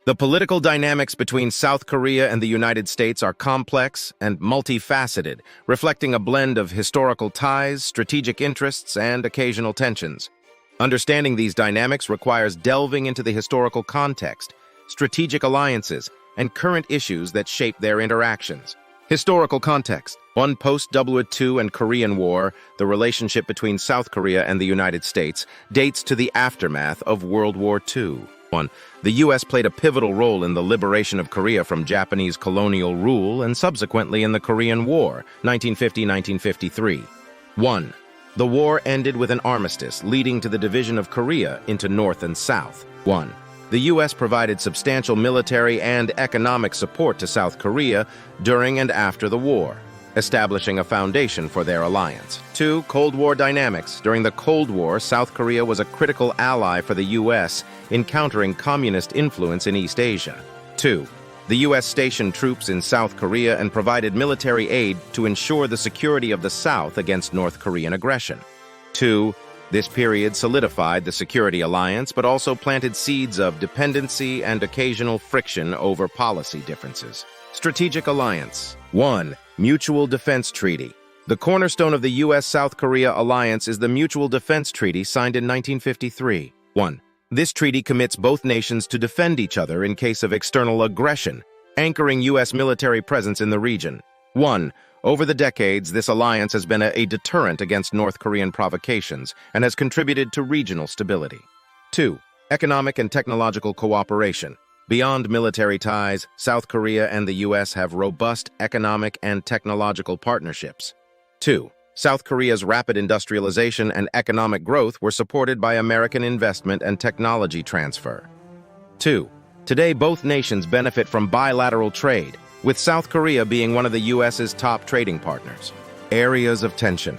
The political dynamics between South Korea and the United States are complex and multifaceted, reflecting a blend of historical ties, strategic interests, and occasional tensions. Understanding these dynamics requires delving into the historical context, strategic alliances, and current issues that shape their interactions. Historical context. One, post-World War II and Korean War, the relationship between South Korea and the United States dates to the aftermath of World War II. 1. The U.S. played a pivotal role in the liberation of Korea from Japanese colonial rule and subsequently in the Korean War, 1950-1953. 1. The war ended with an armistice, leading to the division of Korea into North and South. 1. The U.S. provided substantial military and economic support to South Korea during and after the war, establishing a foundation for their alliance. 2. Cold War dynamics. During the Cold War, South Korea was a critical ally for the U.S. in countering communist influence in East Asia. 2. The U.S. stationed troops in South Korea and provided military aid to ensure the security of the South against North Korean aggression. 2. This period solidified the security alliance, but also planted seeds of dependency and occasional friction over policy differences. Strategic alliance. 1. Mutual Defense Treaty. The cornerstone of the U.S.-South Korea alliance is the Mutual Defense Treaty signed in 1953. 1. This treaty commits both nations to defend each other in case of external aggression, anchoring U.S. military presence in the region. 1. Over the decades, this alliance has been a deterrent against North Korean provocations and has contributed to regional stability. 2. Economic and technological cooperation. Beyond military ties, South Korea and the U.S. have robust economic and technological partnerships. 2. South Korea's rapid industrialization and economic growth were supported by American investment and technology transfer. 2. Today, both nations benefit from bilateral trade, with South Korea being one of the U.S.'s top trading partners. Areas of tension.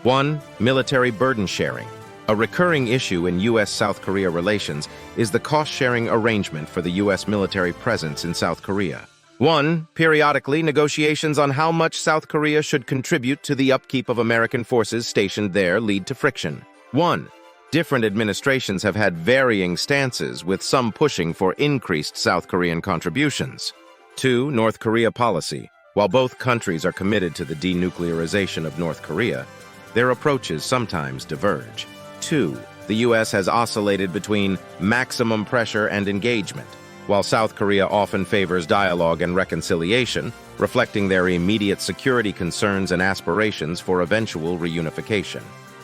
1. Military burden sharing. A recurring issue in U.S.-South Korea relations is the cost-sharing arrangement for the U.S. military presence in South Korea. 1. Periodically, negotiations on how much South Korea should contribute to the upkeep of American forces stationed there lead to friction. 1. Different administrations have had varying stances, with some pushing for increased South Korean contributions. 2. North Korea policy. While both countries are committed to the denuclearization of North Korea, their approaches sometimes diverge. 2. The U.S. has oscillated between maximum pressure and engagement, while South Korea often favors dialogue and reconciliation, reflecting their immediate security concerns and aspirations for eventual reunification.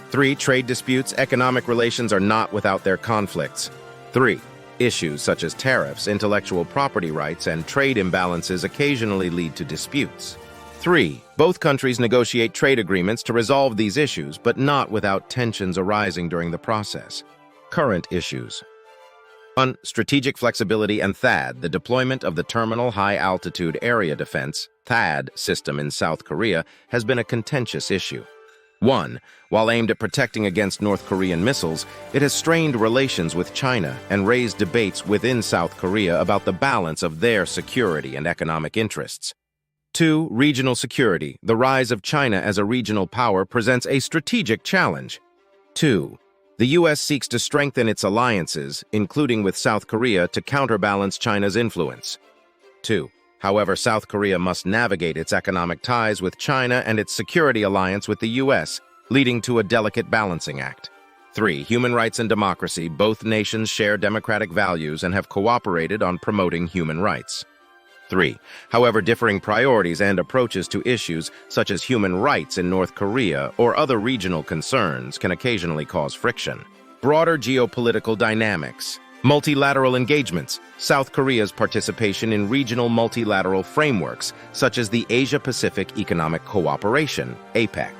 3. Trade disputes. Economic relations are not without their conflicts. 3. Issues such as tariffs, intellectual property rights, and trade imbalances occasionally lead to disputes. 3. Both countries negotiate trade agreements to resolve these issues, but not without tensions arising during the process. Current issues. 1. Strategic flexibility and THAAD, the deployment of the Terminal High Altitude Area Defense (THAAD) system in South Korea has been a contentious issue. 1. While aimed at protecting against North Korean missiles, it has strained relations with China and raised debates within South Korea about the balance of their security and economic interests. 2. Regional security. The rise of China as a regional power presents a strategic challenge. 2. The U.S. seeks to strengthen its alliances, including with South Korea, to counterbalance China's influence. 2. However, South Korea must navigate its economic ties with China and its security alliance with the U.S., leading to a delicate balancing act. 3. Human rights and democracy. Both nations share democratic values and have cooperated on promoting human rights. 3. However, differing priorities and approaches to issues such as human rights in North Korea or other regional concerns can occasionally cause friction. Broader geopolitical dynamics. Multilateral engagements. South Korea's participation in regional multilateral frameworks, such as the Asia-Pacific Economic Cooperation, APEC,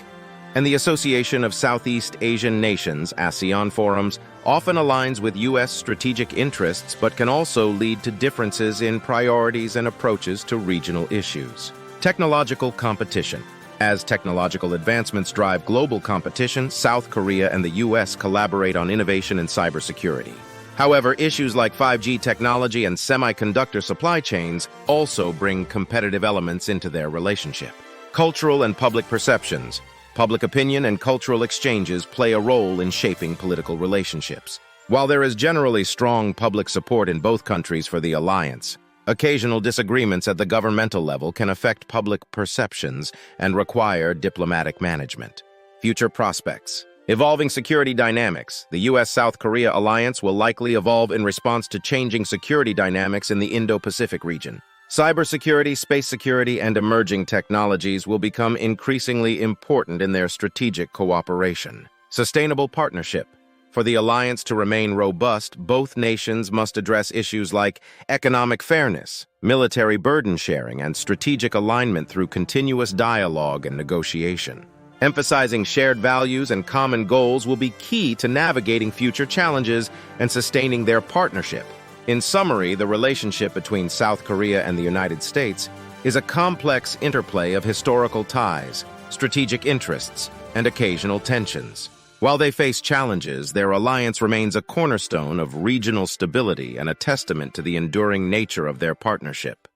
and the Association of Southeast Asian Nations, ASEAN forums, often aligns with U.S. strategic interests but can also lead to differences in priorities and approaches to regional issues. Technological competition. As technological advancements drive global competition, South Korea and the U.S. collaborate on innovation and cybersecurity. However, issues like 5G technology and semiconductor supply chains also bring competitive elements into their relationship. Cultural and public perceptions. Public opinion and cultural exchanges play a role in shaping political relationships. While there is generally strong public support in both countries for the alliance, occasional disagreements at the governmental level can affect public perceptions and require diplomatic management. Future prospects. Evolving security dynamics. The U.S.-South Korea alliance will likely evolve in response to changing security dynamics in the Indo-Pacific region. Cybersecurity, space security, and emerging technologies will become increasingly important in their strategic cooperation. Sustainable partnership. For the alliance to remain robust, both nations must address issues like economic fairness, military burden sharing, and strategic alignment through continuous dialogue and negotiation. Emphasizing shared values and common goals will be key to navigating future challenges and sustaining their partnership. In summary, the relationship between South Korea and the United States is a complex interplay of historical ties, strategic interests, and occasional tensions. While they face challenges, their alliance remains a cornerstone of regional stability and a testament to the enduring nature of their partnership.